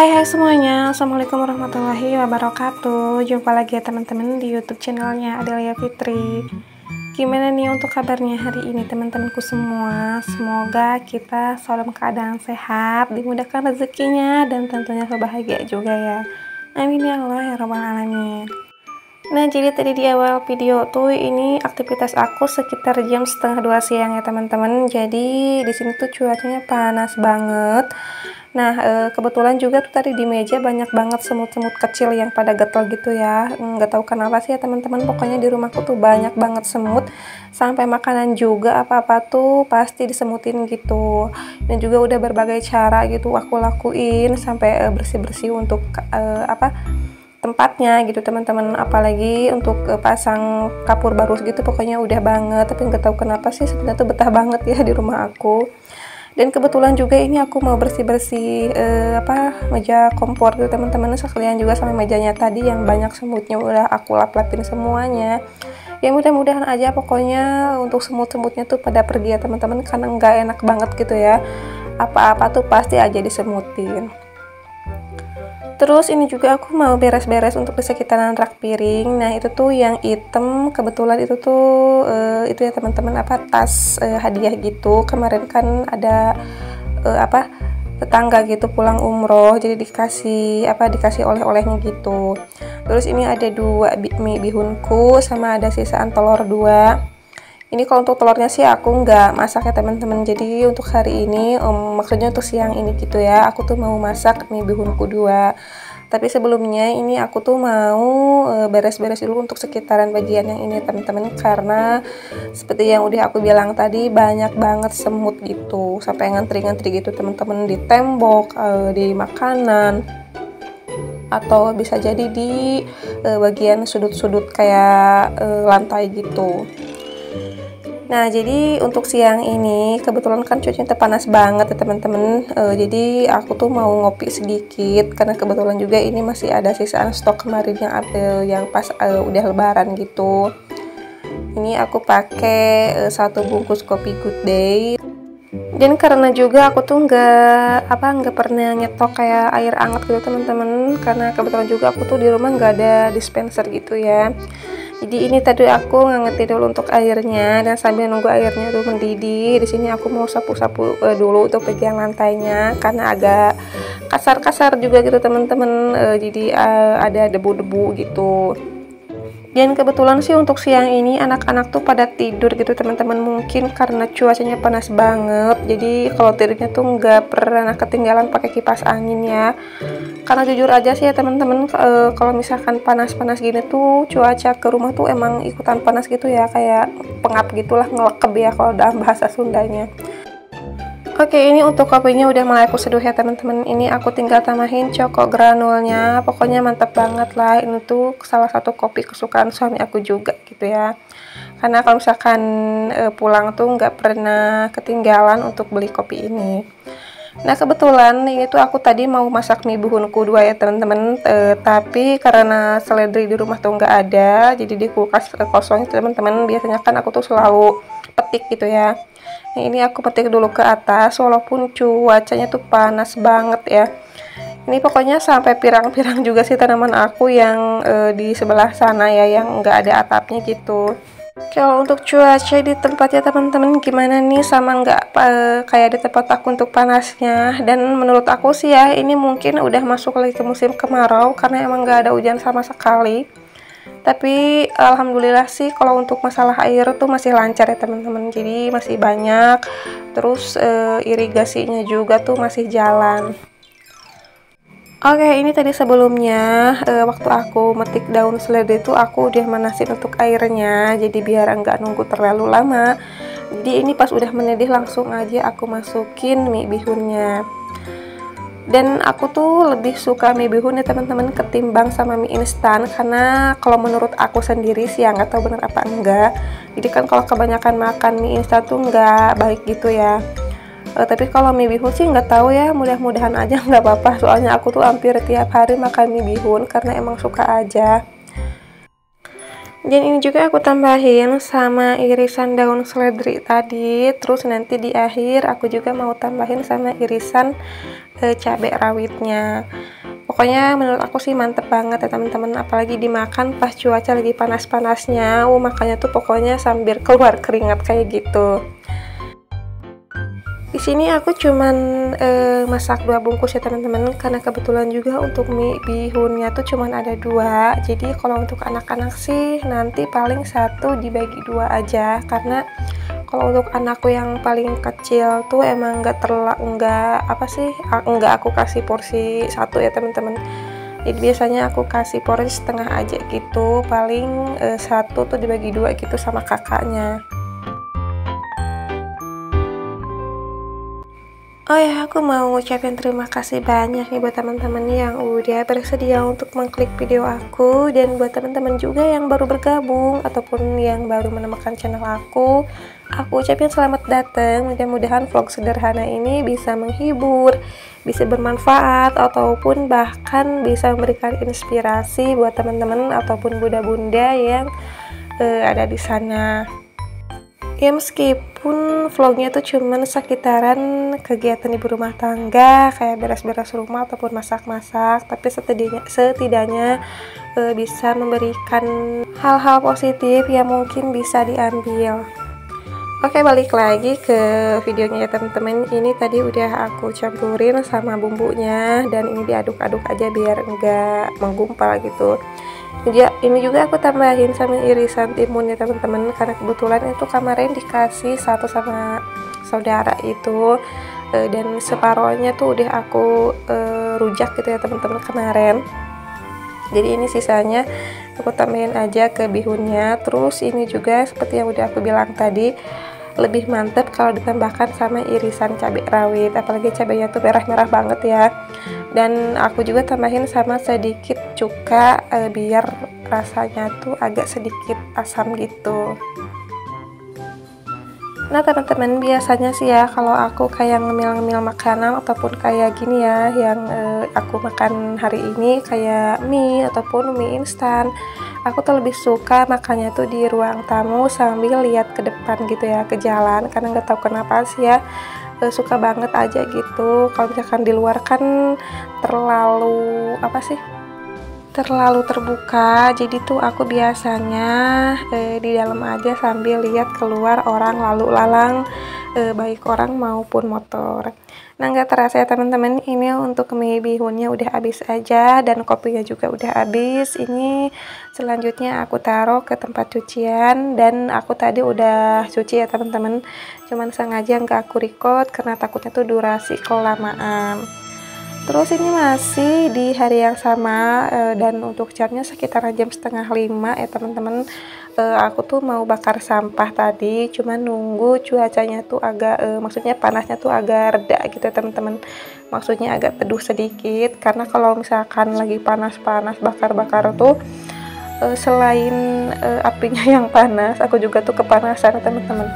Hai semuanya, Assalamualaikum warahmatullahi wabarakatuh. Jumpa lagi ya teman-teman di YouTube channelnya Adelia Fitri. Gimana nih untuk kabarnya hari ini teman-temanku semua? Semoga kita selalu dalam keadaan sehat, dimudahkan rezekinya, dan tentunya bahagia juga ya. Amin ya Allah ya rabbal alamin. Nah, jadi tadi di awal video tuh ini aktivitas aku sekitar jam setengah 2 siang ya teman-teman. Jadi di sini tuh cuacanya panas banget. Nah, kebetulan juga tuh tadi di meja banyak banget semut-semut kecil yang pada gatal gitu ya. Nggak tahu kenapa sih ya teman-teman, pokoknya di rumahku tuh banyak banget semut. Sampai makanan juga apa-apa tuh pasti disemutin gitu. Dan juga udah berbagai cara gitu aku lakuin sampai bersih-bersih untuk tempatnya gitu teman-teman, apalagi untuk pasang kapur baru gitu, pokoknya udah banget. Tapi nggak tahu kenapa sih sebenarnya tuh betah banget ya di rumah aku. Dan kebetulan juga ini aku mau bersih-bersih meja kompor gitu teman-teman, sekalian juga sama mejanya tadi yang banyak semutnya udah aku lap-lapin semuanya. Ya mudah-mudahan aja pokoknya untuk semut-semutnya tuh pada pergi ya teman-teman, karena nggak enak banget gitu ya, apa-apa tuh pasti aja disemutin. Terus ini juga aku mau beres-beres untuk di sekitaran rak piring. Nah itu tuh yang item, kebetulan itu tuh itu ya teman-teman, tas hadiah gitu. Kemarin kan ada tetangga gitu pulang umroh, jadi dikasih oleh-olehnya gitu. Terus ini ada 2 mie bihunku, sama ada sisaan telur 2. Ini kalau untuk telurnya sih aku nggak masak ya teman-teman. Jadi untuk hari ini, maksudnya untuk siang ini gitu ya, aku tuh mau masak mie bihunku 2. Tapi sebelumnya ini aku tuh mau beres-beres dulu untuk sekitaran bagian yang ini teman-teman, karena seperti yang udah aku bilang tadi banyak banget semut gitu, sampai ngantri-ngantri gitu teman-teman, di tembok, di makanan, atau bisa jadi di bagian sudut-sudut kayak lantai gitu. Nah, jadi untuk siang ini kebetulan kan cuacanya panas banget ya teman-teman. Jadi aku tuh mau ngopi sedikit karena kebetulan juga ini masih ada sisaan stok kemarin yang pas udah lebaran gitu. Ini aku pakai 1 bungkus kopi Good Day. Dan karena juga aku tuh nggak pernah nyetok kayak air hangat gitu teman-teman, karena kebetulan juga aku tuh di rumah nggak ada dispenser gitu ya. Jadi ini tadi aku ngangetin dulu untuk airnya, dan sambil nunggu airnya tuh mendidih, di sini aku mau sapu-sapu dulu untuk bagian lantainya karena agak kasar-kasar juga gitu teman-teman. Jadi ada debu-debu gitu. Dan kebetulan sih untuk siang ini anak-anak tuh pada tidur gitu teman-teman, mungkin karena cuacanya panas banget. Jadi kalau tidurnya tuh nggak pernah ketinggalan pakai kipas angin ya. Karena jujur aja sih ya teman-teman, kalau misalkan panas-panas gini tuh cuaca ke rumah tuh emang ikutan panas gitu ya, kayak pengap gitulah, ngelekeb ya kalau dalam bahasa Sundanya. Oke, ini untuk kopinya udah mulai aku seduh ya teman-teman. Ini aku tinggal tambahin coko granulnya. Pokoknya mantap banget lah. Ini tuh salah satu kopi kesukaan suami aku juga gitu ya. Karena kalau misalkan pulang tuh nggak pernah ketinggalan untuk beli kopi ini. Nah kebetulan ini tuh aku tadi mau masak mie bihunku 2 ya teman-teman. Tapi karena seledri di rumah tuh nggak ada, jadi di kulkas kosong teman-teman. Biasanya kan aku tuh selalu petik gitu ya. Nah, ini aku petik dulu ke atas walaupun cuacanya tuh panas banget ya. Ini pokoknya sampai pirang-pirang juga sih tanaman aku yang di sebelah sana ya, yang nggak ada atapnya gitu. Kalau untuk cuaca di tempatnya teman-teman gimana nih, sama nggak kayak di tempat aku untuk panasnya? Dan menurut aku sih ya, ini mungkin udah masuk lagi ke musim kemarau karena emang nggak ada hujan sama sekali. Tapi alhamdulillah sih kalau untuk masalah air tuh masih lancar ya teman-teman, jadi masih banyak. Terus irigasinya juga tuh masih jalan. Oke, ini tadi sebelumnya waktu aku metik daun seledri itu aku udah manasin untuk airnya, jadi biar enggak nunggu terlalu lama. Jadi ini pas udah mendidih langsung aja aku masukin mie bihunnya. Dan aku tuh lebih suka mie bihun ya teman-teman ketimbang sama mie instan, karena kalau menurut aku sendiri sih ya, nggak tahu bener apa enggak. Jadi kan kalau kebanyakan makan mie instan tuh nggak baik gitu ya. Tapi kalau mie bihun sih nggak tahu ya, mudah-mudahan aja nggak apa-apa. Soalnya aku tuh hampir tiap hari makan mie bihun karena emang suka aja. Dan ini juga aku tambahin sama irisan daun seledri tadi. Terus nanti di akhir aku juga mau tambahin sama irisan cabai rawitnya. Pokoknya menurut aku sih mantep banget ya teman-teman, apalagi dimakan pas cuaca lagi panas-panasnya. Makanya tuh pokoknya sambil keluar keringat kayak gitu. Di sini aku cuman masak 2 bungkus ya teman-teman, karena kebetulan juga untuk mie bihunnya tuh cuman ada 2. Jadi kalau untuk anak-anak sih nanti paling 1 dibagi 2 aja, karena kalau untuk anakku yang paling kecil tuh emang nggak aku kasih porsi 1 ya teman-teman. Jadi biasanya aku kasih porsi setengah aja gitu, paling 1 tuh dibagi 2 gitu sama kakaknya. Oh ya, aku mau ngucapin terima kasih banyak nih buat teman-teman yang udah bersedia untuk mengklik video aku, dan buat teman-teman juga yang baru bergabung ataupun yang baru menemukan channel aku ucapin selamat datang. Mudah-mudahan vlog sederhana ini bisa menghibur, bisa bermanfaat, ataupun bahkan bisa memberikan inspirasi buat teman-teman ataupun bunda-bunda yang ada di sana. Ya meskipun vlognya tuh cuman sekitaran kegiatan ibu rumah tangga kayak beres-beres rumah ataupun masak-masak, tapi setidaknya bisa memberikan hal-hal positif yang mungkin bisa diambil. Oke, balik lagi ke videonya ya teman-teman. Ini tadi udah aku campurin sama bumbunya, dan ini diaduk-aduk aja biar enggak menggumpal gitu. Ini juga aku tambahin sama irisan timun ya teman-teman, karena kebetulan itu kemarin dikasih satu sama saudara itu, dan separohnya tuh udah aku rujak gitu ya teman-teman kemarin. Jadi ini sisanya aku tambahin aja ke bihunnya. Terus ini juga seperti yang udah aku bilang tadi, lebih mantep kalau ditambahkan sama irisan cabai rawit, apalagi cabainya tuh merah-merah banget ya. Dan aku juga tambahin sama sedikit cuka biar rasanya tuh agak sedikit asam gitu. Nah teman-teman, biasanya sih ya kalau aku kayak ngemil-ngemil makanan ataupun kayak gini ya yang aku makan hari ini, kayak mie ataupun mie instan, aku tuh lebih suka makannya tuh di ruang tamu sambil lihat ke depan gitu ya, ke jalan, karena nggak tahu kenapa sih ya, suka banget aja gitu. Kalau misalkan di luar kan terlalu terlalu terbuka, jadi tuh aku biasanya di dalam aja sambil lihat keluar orang lalu lalang, baik orang maupun motor. Nah nggak terasa ya teman-teman, ini untuk mie bihunnya udah habis aja, dan kopinya juga udah habis. Ini selanjutnya aku taruh ke tempat cucian, dan aku tadi udah cuci ya teman-teman, cuman sengaja nggak aku record karena takutnya tuh durasi kelamaan. Terus ini masih di hari yang sama, dan untuk jamnya sekitaran jam 4:30 ya teman-teman. Aku tuh mau bakar sampah tadi, cuman nunggu cuacanya tuh agak maksudnya panasnya tuh agak reda gitu ya teman-teman. Maksudnya agak teduh sedikit, karena kalau misalkan lagi panas-panas bakar-bakar tuh selain apinya yang panas, aku juga tuh kepanasan teman-teman.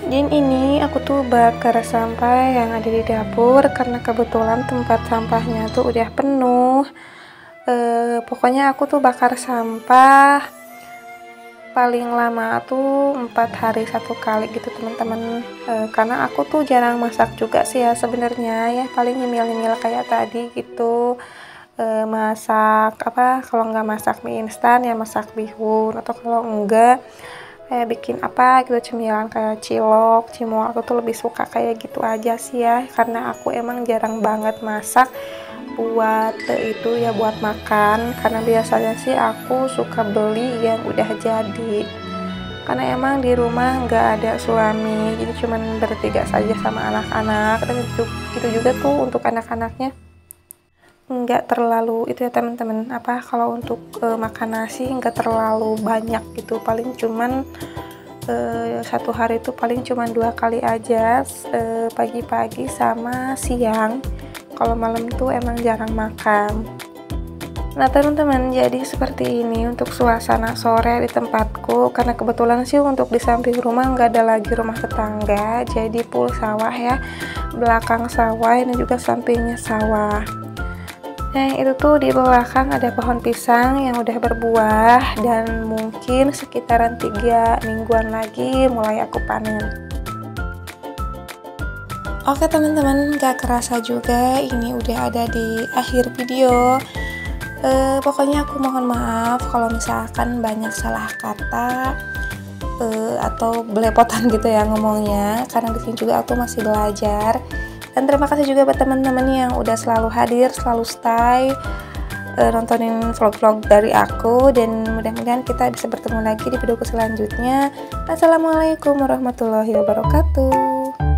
Dan ini aku tuh bakar sampah yang ada di dapur, karena kebetulan tempat sampahnya tuh udah penuh. Pokoknya aku tuh bakar sampah paling lama tuh 4 hari 1 kali gitu teman-teman. Karena aku tuh jarang masak juga sih ya sebenarnya ya, paling nyemil-nyemil kayak tadi gitu. Masak kalau nggak masak mie instan ya masak bihun, atau kalau enggak kayak bikin gitu cemilan kayak cilok, cimol. Aku tuh lebih suka kayak gitu aja sih ya, karena aku emang jarang banget masak buat itu ya, buat makan. Karena biasanya sih aku suka beli yang udah jadi, karena emang di rumah nggak ada suami, jadi cuman bertiga saja sama anak-anak. Dan itu juga tuh untuk anak-anaknya nggak terlalu itu ya teman-teman, kalau untuk makan nasi nggak terlalu banyak gitu, paling cuman 1 hari itu paling cuman 2 kali aja, pagi-pagi sama siang. Kalau malam tuh emang jarang makan. Nah teman-teman, jadi seperti ini untuk suasana sore di tempatku, karena kebetulan sih untuk di samping rumah nggak ada lagi rumah tetangga, jadi full sawah ya, belakang sawah, ini juga sampingnya sawah. Nah itu tuh di belakang ada pohon pisang yang udah berbuah dan mungkin sekitaran 3 mingguan lagi mulai aku panen. Oke teman-teman, gak kerasa juga ini udah ada di akhir video. Pokoknya aku mohon maaf kalau misalkan banyak salah kata atau belepotan gitu ya ngomongnya, karena di sini juga aku masih belajar. Dan terima kasih juga buat teman-teman yang udah selalu hadir, selalu stay nontonin vlog-vlog dari aku, dan mudah-mudahan kita bisa bertemu lagi di videoku selanjutnya. Assalamualaikum warahmatullahi wabarakatuh.